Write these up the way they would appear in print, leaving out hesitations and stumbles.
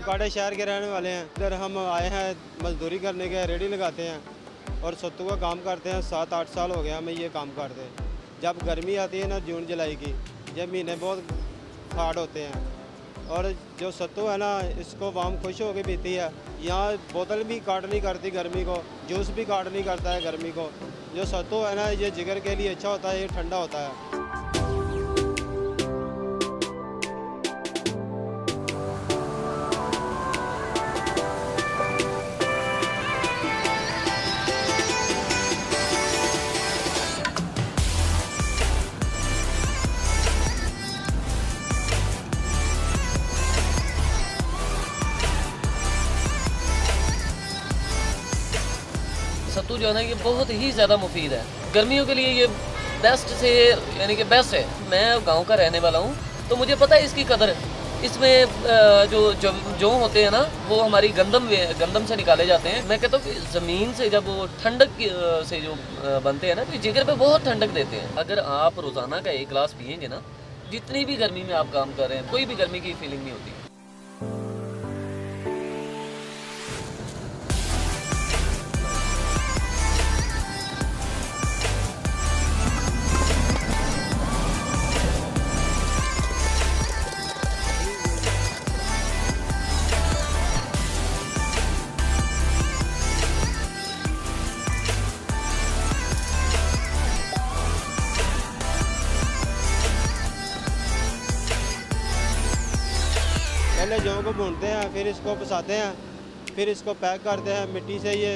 काटे शहर के रहने वाले हैं। इधर हम आए हैं मजदूरी करने के, रेडी लगाते हैं और सत्तू का काम करते हैं। 7-8 साल हो गया हमें ये काम करते हैं। जब गर्मी आती है ना जून जुलाई की, ये महीने बहुत हार्ड होते हैं और जो सत्तू है ना इसको वाम खुश होकर पीती है। यहाँ बोतल भी काट नहीं करती गर्मी को, जूस भी काट नहीं करता है गर्मी को। जो सत्तू है ना ये जिगर के लिए अच्छा होता है, ये ठंडा होता है। सत्तू जो है ना ये बहुत ही ज़्यादा मुफीद है। गर्मियों के लिए ये बेस्ट से यानी कि बेस्ट है। मैं गांव का रहने वाला हूँ तो मुझे पता है इसकी कदर। इसमें जो होते हैं ना वो हमारी गंदम से निकाले जाते हैं। मैं कहता हूँ कि ज़मीन से जब वो ठंडक से जो बनते हैं ना तो जिगर पे बहुत ठंडक देते हैं। अगर आप रोज़ाना का 1 गिलास पिएंगे ना, जितनी भी गर्मी में आप काम कर रहे हैं कोई भी गर्मी की फीलिंग नहीं होती। पहले जौ को भूनते हैं, फिर इसको पिसाते हैं, फिर इसको पैक करते हैं। मिट्टी से ये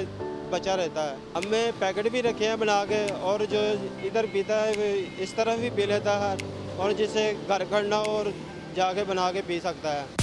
बचा रहता है। हमने पैकेट भी रखे हैं बना के, और जो इधर पीता है इस तरफ भी पी लेता है, और जिसे घर खड़ना और जाके बना के पी सकता है।